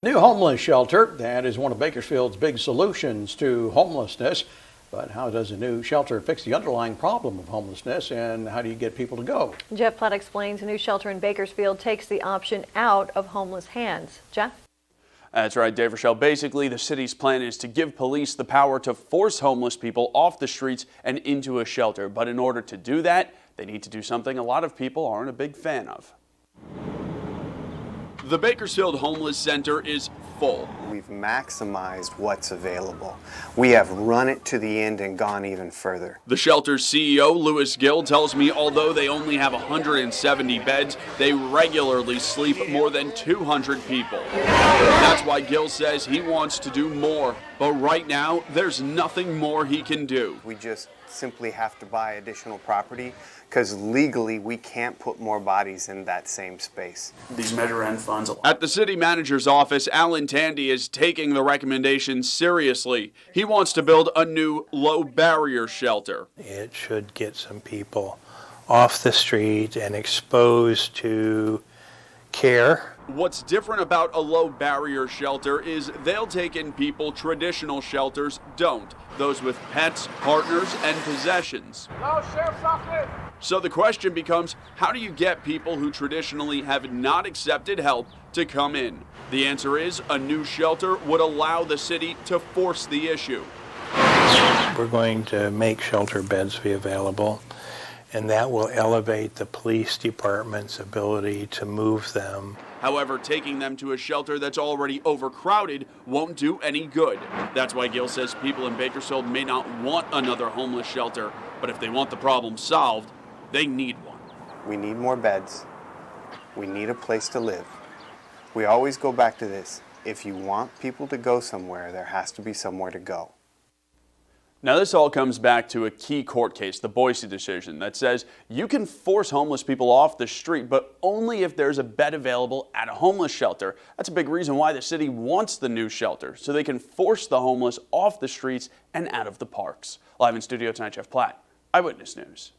New homeless shelter, that is one of Bakersfield's big solutions to homelessness. But how does a new shelter fix the underlying problem of homelessness, and how do you get people to go? Jeff Platt explains a new shelter in Bakersfield takes the option out of homeless hands. Jeff? That's right, Dave Rochelle. Basically, the city's plan is to give police the power to force homeless people off the streets and into a shelter. But in order to do that, they need to do something a lot of people aren't a big fan of. The Bakersfield Homeless Center is full. We've maximized what's available. We have run it to the end and gone even further. The shelter's CEO, Louis Gill, tells me although they only have 170 beds, they regularly sleep more than 200 people. That's why Gill says he wants to do more. But right now, there's nothing more he can do. We just simply have to buy additional property because legally we can't put more bodies in that same space. These measure end funds. At the city manager's office, Alan Tandy is taking the recommendation seriously. He wants to build a new low barrier shelter. It should get some people off the street and exposed to care. What's different about a low barrier shelter is they'll take in people traditional shelters don't. Those with pets, partners, and possessions. No, Sheriff's Office! So the question becomes, how do you get people who traditionally have not accepted help to come in? The answer is a new shelter would allow the city to force the issue. We're going to make shelter beds be available, and that will elevate the police department's ability to move them. However, taking them to a shelter that's already overcrowded won't do any good. That's why Gill says people in Bakersfield may not want another homeless shelter, but if they want the problem solved, they need one. We need more beds. We need a place to live. We always go back to this. If you want people to go somewhere, there has to be somewhere to go. Now this all comes back to a key court case, the Boise decision, that says you can force homeless people off the street, but only if there's a bed available at a homeless shelter. That's a big reason why the city wants the new shelter, so they can force the homeless off the streets and out of the parks. Live in studio tonight, Jeff Platt, Eyewitness News.